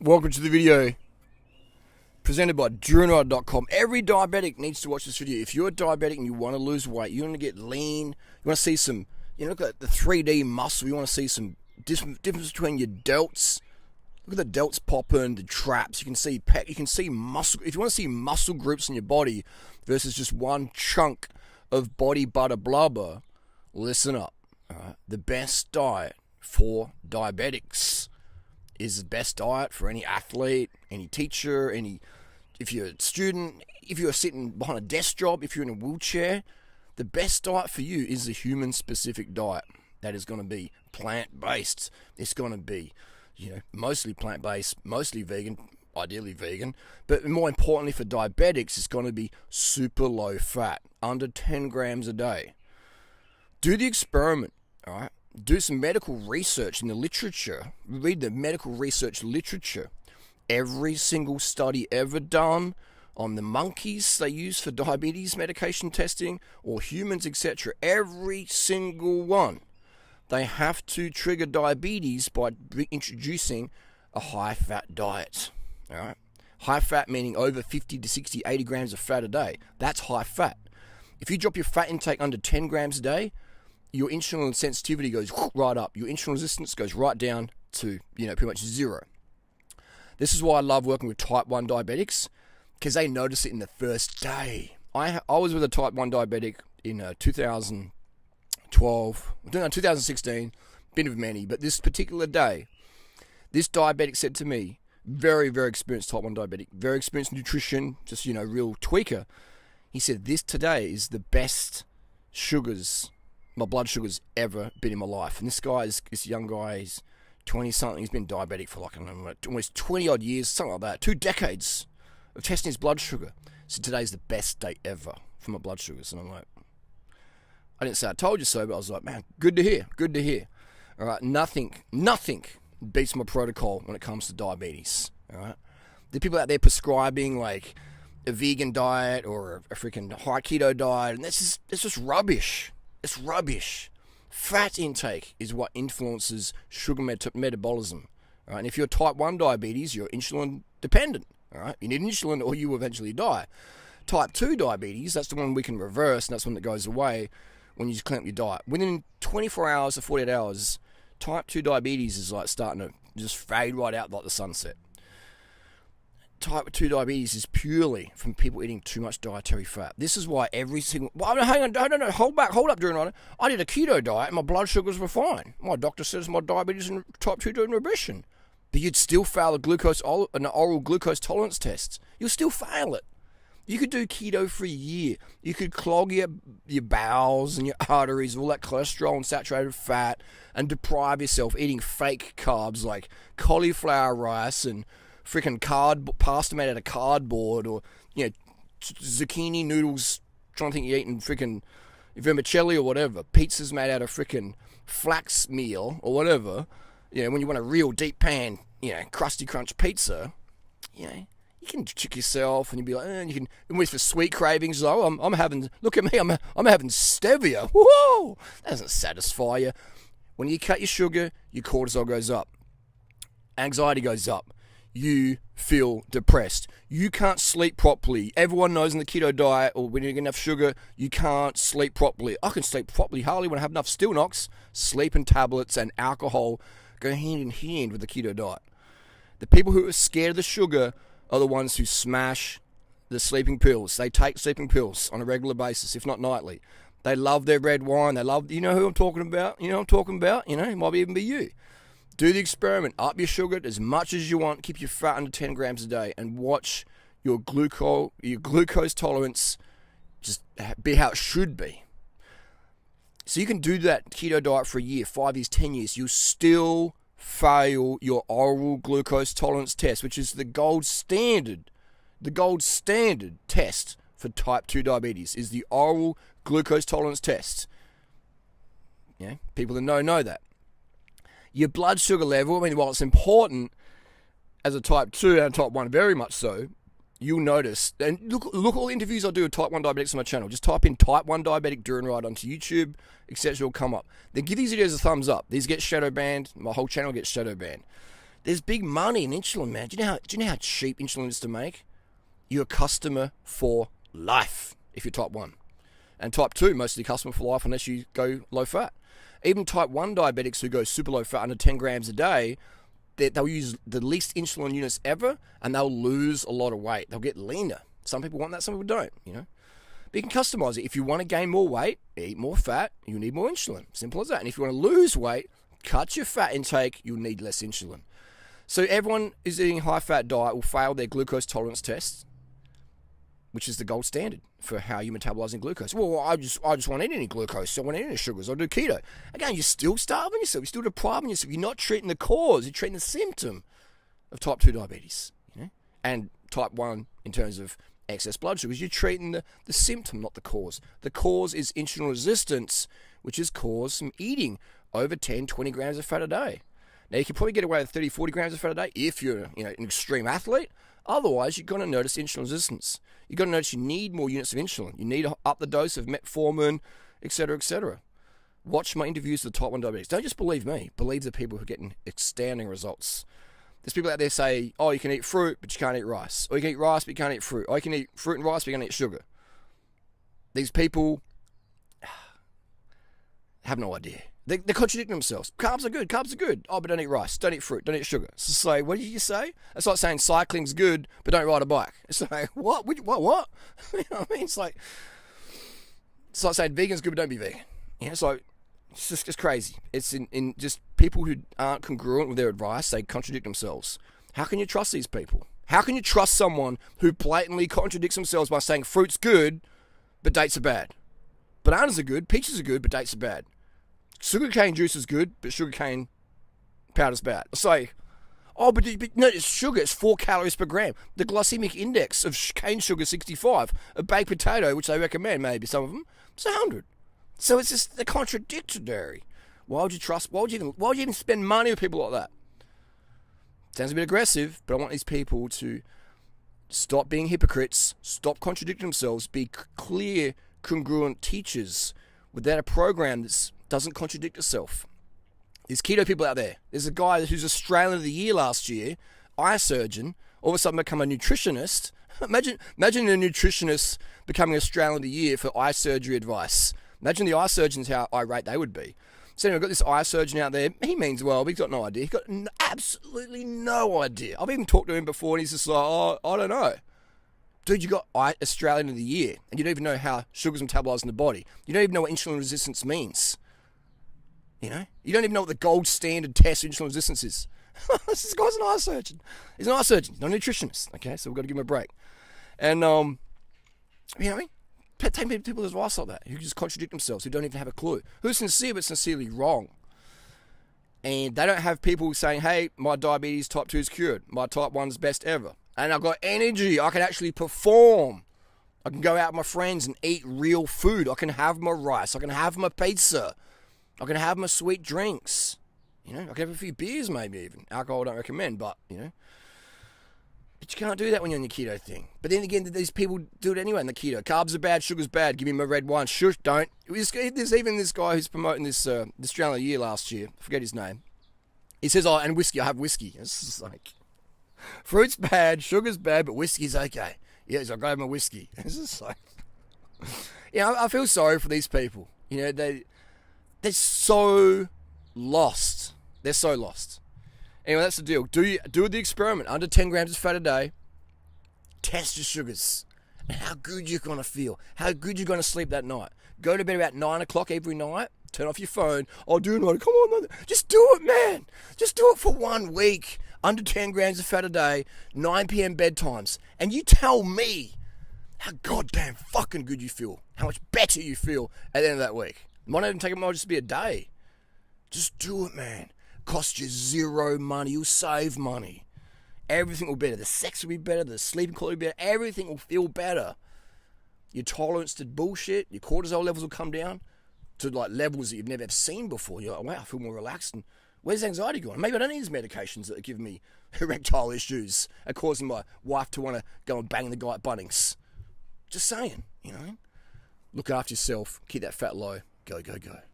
Welcome to the video presented by Durianrider.com. Every diabetic needs to watch this video. If you're a diabetic and you want to lose weight, you want to get lean, you want to see some, look at the 3D muscle, you want to see some difference between your delts. Look at the delts popping, the traps. You can see muscle. If you want to see muscle groups in your body versus just one chunk of body butter blubber, listen up. All right? The best diet for diabetics is the best diet for any athlete, any teacher, if you're a student, if you're sitting behind a desk job, if you're in a wheelchair. The best diet for you is a human-specific diet that is going to be plant-based. It's going to be, mostly plant-based, mostly vegan, ideally vegan, but more importantly for diabetics, it's going to be super low fat, under 10 grams a day. Do the experiment, all right? Do some medical research in the literature. Read the medical research literature. Every single study ever done on the monkeys they use for diabetes medication testing, or humans, etc., every single one, they have to trigger diabetes by introducing a high-fat diet. All right? High-fat meaning over 50 to 60, 80 grams of fat a day. That's high-fat. If you drop your fat intake under 10 grams a day, your insulin sensitivity goes right up. Your insulin resistance goes right down to, pretty much zero. This is why I love working with type 1 diabetics, because they notice it in the first day. I was with a type 1 diabetic in 2016, been with many, but this particular day, this diabetic said to me, very, very experienced type 1 diabetic, very experienced nutrition, just, real tweaker. He said, this today is the best my blood sugars ever been in my life. And this young guy, he's 20-something, he's been diabetic for almost 20-odd years, something like that, 2 decades of testing his blood sugar. So today's the best day ever for my blood sugars. And I'm like, I didn't say I told you so, but I was like, man, good to hear. All right, nothing beats my protocol when it comes to diabetes. All right, the people out there prescribing like a vegan diet or a freaking high keto diet, and it's just rubbish. It's rubbish. Fat intake is what influences sugar metabolism. All right? And if you're type 1 diabetes, you're insulin dependent. All right? You need insulin or you eventually die. Type 2 diabetes, that's the one we can reverse, and that's one that goes away when you just clean up your diet. Within 24 hours to 48 hours, type 2 diabetes is like starting to just fade right out like the sunset. Type 2 diabetes is purely from people eating too much dietary fat. This is why every single... Well, hang on, no, hold up, Durianrider. I did a keto diet and my blood sugars were fine. My doctor says my diabetes and type 2 in remission. But you'd still fail an oral glucose tolerance test. You'll still fail it. You could do keto for a year. You could clog your bowels and your arteries, all that cholesterol and saturated fat, and deprive yourself eating fake carbs like cauliflower rice and freaking pasta made out of cardboard, or zucchini noodles. Trying to think you're eating freaking vermicelli or whatever. Pizzas made out of freaking flax meal or whatever. When you want a real deep pan, crusty crunch pizza, you can trick yourself and you'd be like, you can. And with for sweet cravings, I'm having. Look at me, I'm having stevia. Whoa, that doesn't satisfy you. When you cut your sugar, your cortisol goes up, anxiety goes up. You feel depressed. You can't sleep properly. Everyone knows in the keto diet, or when you get enough sugar, you can't sleep properly. I can sleep properly hardly when I have enough still knocks. Sleeping tablets and alcohol go hand in hand with the keto diet. The people who are scared of the sugar are the ones who smash the sleeping pills. They take sleeping pills on a regular basis, if not nightly. They love their red wine. They love, who I'm talking about? It might even be you. Do the experiment. Up your sugar as much as you want. Keep your fat under 10 grams a day, and watch your glucose tolerance just be how it should be. So you can do that keto diet for a year, 5 years, 10 years. You'll still fail your oral glucose tolerance test, which is the gold standard. The gold standard test for type 2 diabetes is the oral glucose tolerance test. People that know that. Your blood sugar level, while it's important as a type 2 and a type 1, very much so, you'll notice, and look all the interviews I do with type 1 diabetics on my channel. Just type in type 1 diabetic Durianrider onto YouTube, etc. will come up. Then give these videos a thumbs up. These get shadow banned. My whole channel gets shadow banned. There's big money in insulin, man. Do you know how cheap insulin is to make? You're a customer for life if you're type 1. And type 2, mostly customer for life unless you go low fat. Even type 1 diabetics who go super low fat under 10 grams a day, they'll use the least insulin units ever and they'll lose a lot of weight. They'll get leaner. Some people want that, some people don't, But you can customize it. If you want to gain more weight, eat more fat, you need more insulin. Simple as that. And if you want to lose weight, cut your fat intake, you'll need less insulin. So everyone who's eating a high-fat diet will fail their glucose tolerance tests, which is the gold standard for how you're metabolizing glucose. Well, I just won't eat any glucose. I won't eat any sugars. I'll do keto. Again, you're still starving yourself. You're still depriving yourself. You're not treating the cause. You're treating the symptom of type 2 diabetes. And type 1 in terms of excess blood sugars. You're treating the symptom, not the cause. The cause is insulin resistance, which is caused from eating over 10, 20 grams of fat a day. Now, you can probably get away with 30, 40 grams of fat a day if you're an extreme athlete. Otherwise, you're going to notice insulin resistance. You're going to notice you need more units of insulin. You need to up the dose of metformin, etc., etc. Watch my interviews with the type 1 diabetics. Don't just believe me. Believe the people who are getting outstanding results. There's people out there say, oh, you can eat fruit, but you can't eat rice. Or you can eat rice, but you can't eat fruit. Or you can eat fruit and rice, but you can't eat sugar. These people have no idea. They're contradicting themselves. Carbs are good. Oh, but don't eat rice, don't eat fruit, don't eat sugar. It's like, what did you say? It's like saying cycling's good, but don't ride a bike. It's like, what? What? You know what I mean? It's like saying vegan's good, but don't be vegan. It's just crazy. It's in just people who aren't congruent with their advice. They contradict themselves. How can you trust these people? How can you trust someone who blatantly contradicts themselves by saying fruit's good, but dates are bad? Bananas are good, peaches are good, but dates are bad. Sugarcane juice is good, but sugarcane powder's bad. It's like, but no, it's sugar. It's 4 calories per gram. The glycemic index of cane sugar is 65. A baked potato, which they recommend, maybe some of them, it's 100. So it's just they're contradictory. Why would you trust? Why would you even spend money with people like that? Sounds a bit aggressive, but I want these people to stop being hypocrites, stop contradicting themselves, be clear, congruent teachers without a program that doesn't contradict itself. There's keto people out there. There's a guy who's Australian of the Year last year, eye surgeon, all of a sudden become a nutritionist. Imagine a nutritionist becoming Australian of the Year for eye surgery advice. Imagine the eye surgeons, how irate they would be. So anyway, I've got this eye surgeon out there. He means well, but he's got no idea. He's got absolutely no idea. I've even talked to him before, and he's just like, oh, I don't know. Dude, you got Australian of the Year, and you don't even know how sugar's metabolized in the body. You don't even know what insulin resistance means. You don't even know what the gold standard test for insulin resistance is. This guy's an eye surgeon. He's an eye surgeon, not a nutritionist. Okay, so we've got to give him a break. And, you know what I mean? Take people's advice like that, who just contradict themselves, who don't even have a clue. Who's sincere but sincerely wrong. And they don't have people saying, hey, my diabetes type 2 is cured. My type 1 is best ever. And I've got energy. I can actually perform. I can go out with my friends and eat real food. I can have my rice. I can have my pizza. I can have my sweet drinks. I can have a few beers maybe even. Alcohol I don't recommend, but, But you can't do that when you're on your keto thing. But then again, these people do it anyway in the keto. Carbs are bad, sugar's bad. Give me my red wine. Shush, don't. There's even this guy who's promoting this Australian of the Year last year. I forget his name. He says, oh, and whiskey. I have whiskey. It's just like, fruit's bad, sugar's bad, but whiskey's okay. Yeah, so I grab my whiskey. It's just like, I feel sorry for these people. They're so lost. They're so lost. Anyway, that's the deal. Do the experiment. Under 10 grams of fat a day. Test your sugars. And how good you're going to feel. How good you're going to sleep that night. Go to bed about 9 o'clock every night. Turn off your phone. Oh, Durianrider, come on, man. Just do it, man. Just do it for 1 week. Under 10 grams of fat a day. 9 p.m. bedtimes. And you tell me how goddamn fucking good you feel. How much better you feel at the end of that week. Might not even take it, might just be a day. Just do it, man. Cost you zero money. You'll save money. Everything will be better. The sex will be better. The sleeping quality will be better. Everything will feel better. Your tolerance to bullshit, your cortisol levels will come down to like levels that you've never seen before. You're like, wow, I feel more relaxed. And where's anxiety going? Maybe I don't need these medications that are giving me erectile issues and causing my wife to want to go and bang the guy at Bunnings. Just saying, Look after yourself. Keep that fat low. Go, go, go.